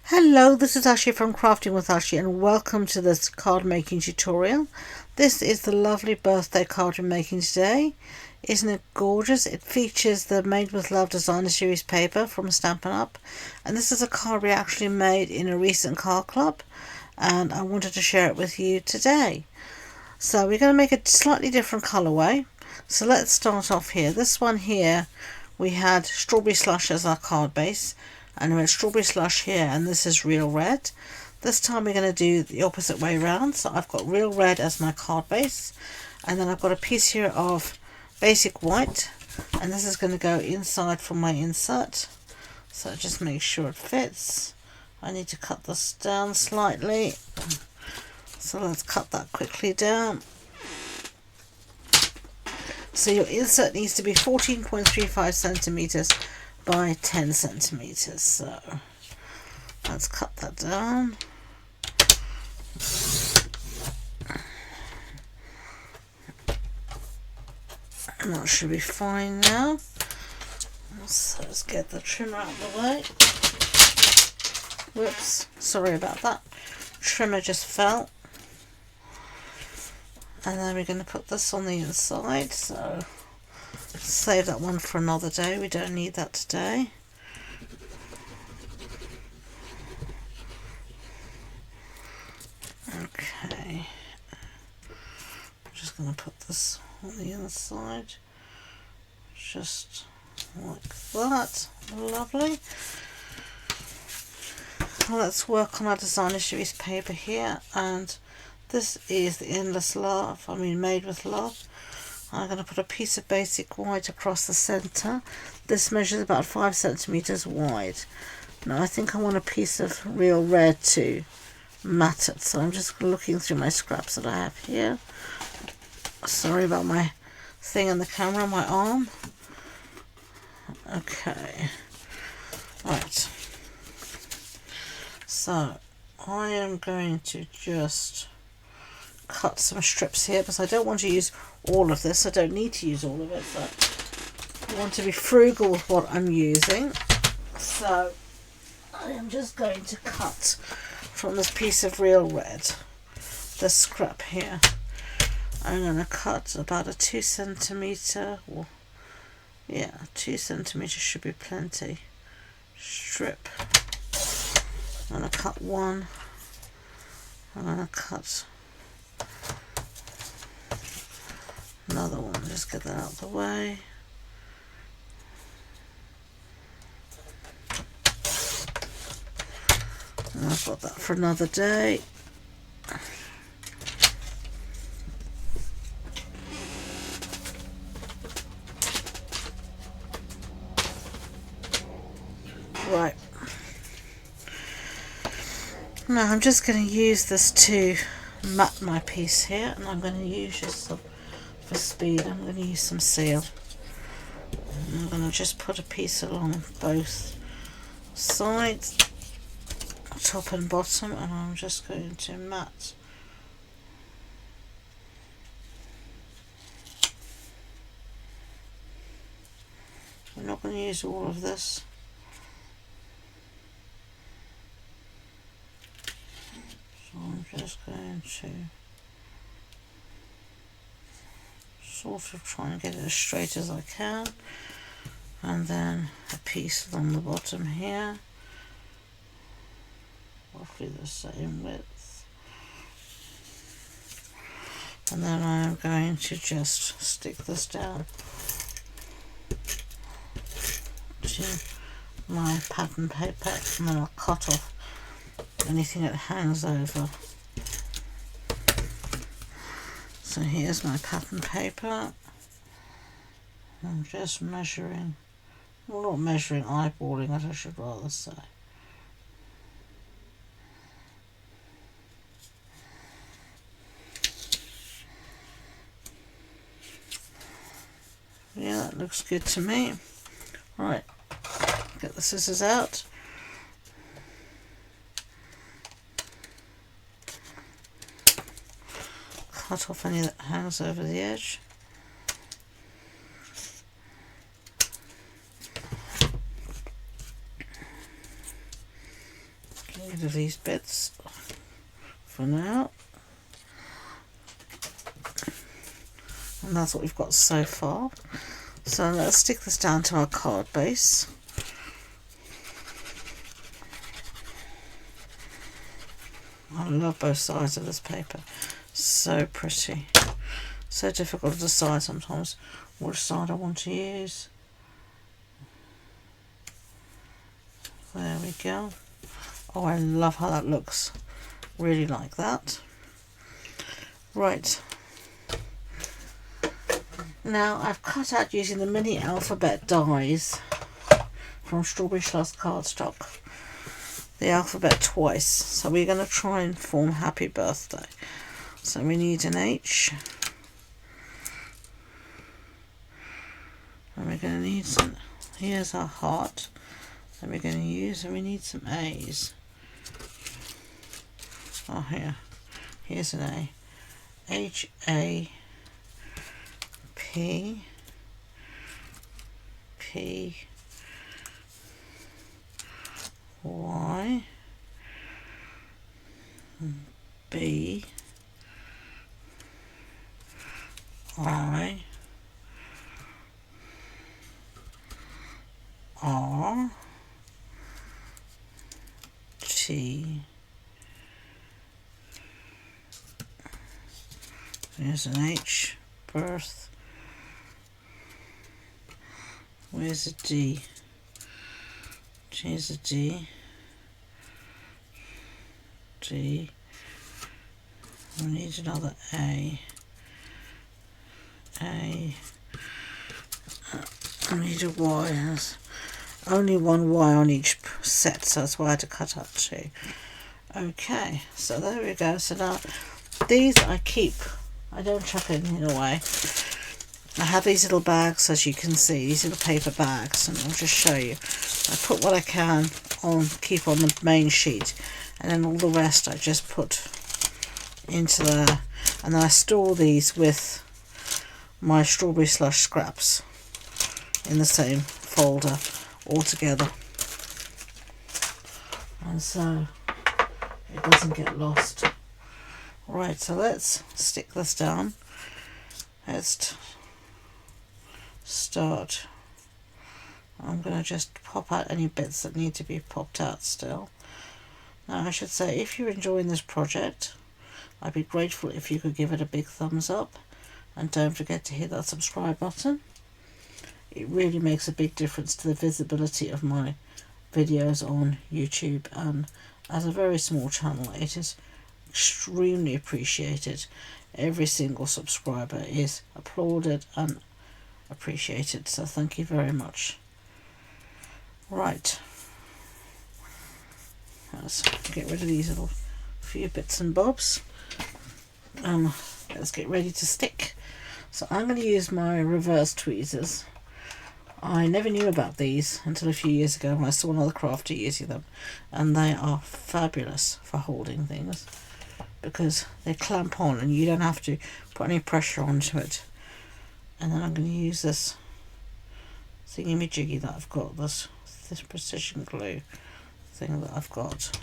Hello, this is Ashee from Crafting with Ashee and welcome to this card making tutorial. This is the lovely birthday card we're making today. Isn't it gorgeous? It features the Made with Love designer series paper from Stampin Up, and this is a card we actually made in a recent card club and I wanted to share it with you today. So we're going to make a slightly different colourway. So let's start off here. This one here, we had Strawberry Slush as our card base, and we had Strawberry Slush here, and this is Real Red. This time we're going to do the opposite way around. So I've got Real Red as my card base, and then I've got a piece here of Basic White, and this is going to go inside from my insert. So just make sure it fits. I need to cut this down slightly. So let's cut that quickly down. So your insert needs to be 14.35 centimeters by 10 centimeters. So let's cut that down. And that should be fine now. So let's get the trimmer out of the way. Whoops, sorry about that. Trimmer just fell. And then we're going to put this on the inside, so save that one for another day. We don't need that today. Okay, I'm just going to put this on the inside, just like that. Lovely. Let's work on our designer series paper here, and this is the Made with Love. I'm going to put a piece of Basic White across the centre. This measures about 5 centimeters wide. Now I think I want a piece of Real Red to mat it, so I'm just looking through my scraps that I have here. Sorry about my thing on the camera, my arm. Okay, right. So I am going to just cut some strips here because I don't want to use all of this. I don't need to use all of it, but I want to be frugal with what I'm using. So I am just going to cut from this piece of Real Red, this scrap here. I'm going to cut about a 2 centimeter, or yeah, 2 centimeters should be plenty, strip. I'm going to cut one. I'm going to cut another one. Just get that out of the way. And I've got that for another day. Right. Now I'm just going to use this to mat my piece here, and I'm going to use just some, for speed, I'm going to use some seal. I'm going to just put a piece along both sides, top and bottom, and I'm just going to mat. I'm not going to use all of this. So I'm just going to sort of try and get it as straight as I can, and then a piece along the bottom here, roughly the same width, and then I'm going to just stick this down to my pattern paper, and then I'll cut off anything that hangs over. So here's my pattern paper. I'm just measuring, well, not measuring, eyeballing it, I should rather say. Yeah, that looks good to me. Right, get the scissors out. Cut off any that hangs over the edge. Get rid of these bits for now. And that's what we've got so far. So let's stick this down to our card base. I love both sides of this paper. So pretty. So difficult to decide sometimes which side I want to use. There we go. Oh, I love how that looks. Really like that. Right. Now I've cut out using the mini alphabet dies from Strawberry Slush cardstock. The alphabet twice. So we're going to try and form Happy Birthday. So we need an H. And we're going to need some, here's our heart. And we're going to use, and we need some A's. Oh, here's an A. H, A, P, P, Y, B, I, R, T. There's an H, birth. Where's a D? Here's a D. D. We need another A. A. I need a Y. There's only one Y on each set, so that's why I had to cut up two. Okay, so there we go. So now these I keep. I don't chuck anything away. I have these little bags, as you can see, these little paper bags, and I'll just show you. I put what I can on, keep on the main sheet, and then all the rest I just put into there, and then I store these with my Strawberry Slush scraps in the same folder all together, and so it doesn't get lost. Right, so let's stick this down. Let's start. I'm going to just pop out any bits that need to be popped out still. Now I should say, if you're enjoying this project, I'd be grateful if you could give it a big thumbs up, and don't forget to hit that subscribe button. It really makes a big difference to the visibility of my videos on YouTube, and as a very small channel it is extremely appreciated. Every single subscriber is applauded and appreciated, so thank you very much. Right, let's get rid of these little few bits and bobs. Let's get ready to stick. So I'm going to use my reverse tweezers. I never knew about these until a few years ago when I saw another crafter using them, and they are fabulous for holding things because they clamp on and you don't have to put any pressure onto it. And then I'm going to use this thingy-majiggy that I've got, this precision glue thing that I've got,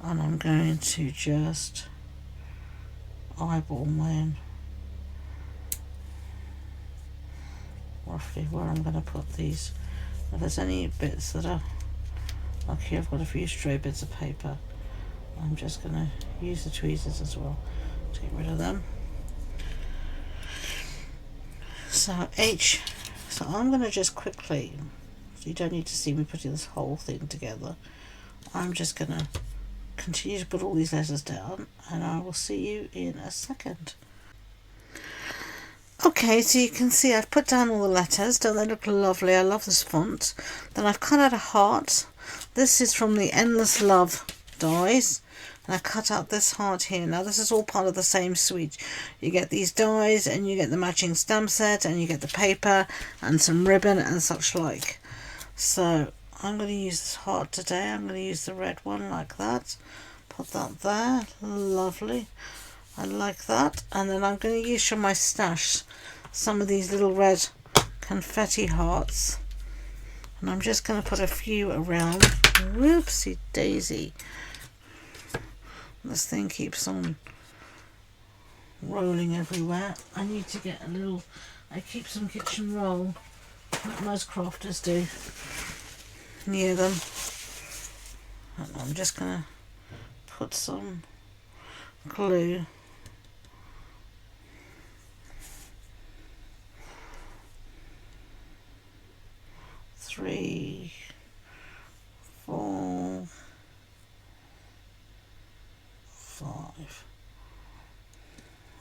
and I'm going to just eyeball in roughly where I'm going to put these. If there's any bits that are like here, I've got a few stray bits of paper, I'm just going to use the tweezers as well to get rid of them. So H, so I'm going to just quickly, so you don't need to see me putting this whole thing together, I'm just going to continue to put all these letters down, and I will see you in a second. Okay, so you can see I've put down all the letters. Don't they look lovely? I love this font. Then I've cut out a heart. This is from the Endless Love dies, and I cut out this heart here. Now this is all part of the same suite. You get these dies, and you get the matching stamp set, and you get the paper and some ribbon and such like. So I'm going to use this heart today. I'm going to use the red one like that. Put that there. Lovely. I like that. And then I'm going to use from my stash some of these little red confetti hearts. And I'm just going to put a few around. Whoopsie daisy. This thing keeps on rolling everywhere. I need to get a little, I keep some kitchen roll, like most crafters do, near them. And I'm just going to put some glue . 3, 4, 5.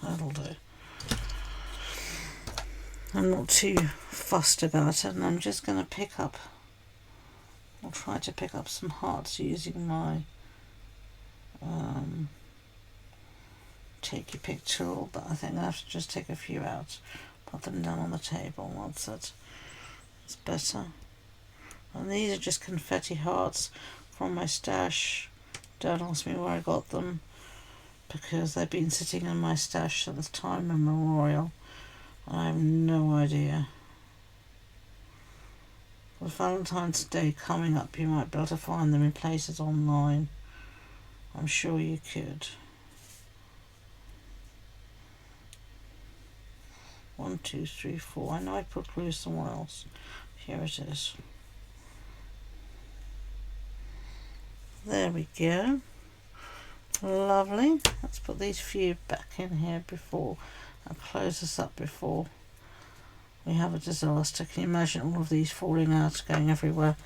That'll do. I'm not too fussed about it, and I'm just going to pick up, I'll try to pick up some hearts using my take your pick tool, but I think I have to just take a few out, put them down on the table once it's better. And these are just confetti hearts from my stash. Don't ask me where I got them, because they've been sitting in my stash since time immemorial. I have no idea. With Valentine's Day coming up, you might be able to find them in places online. I'm sure you could. 1, 2, 3, 4. I know I put glue somewhere else. Here it is. There we go. Lovely. Let's put these few back in here before I close this up before we have a disaster. Can you imagine all of these falling out, going everywhere?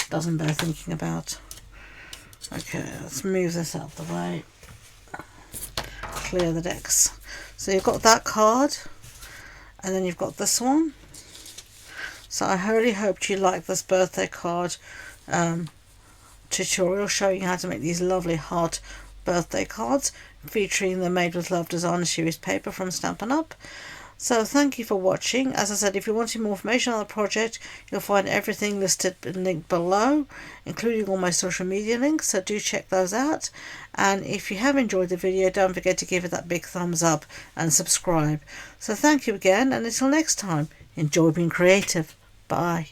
Doesn't bear thinking about. Okay, let's move this out of the way. Clear the decks. So you've got that card, and then you've got this one. So I really hoped you liked this birthday card tutorial showing how to make these lovely heart birthday cards featuring the Made with Love designer series paper from Stampin' Up. So thank you for watching. As I said, if you wanted more information on the project, you'll find everything listed and linked below, including all my social media links, so do check those out. And if you have enjoyed the video, don't forget to give it that big thumbs up and subscribe. So thank you again, and until next time, enjoy being creative. Bye.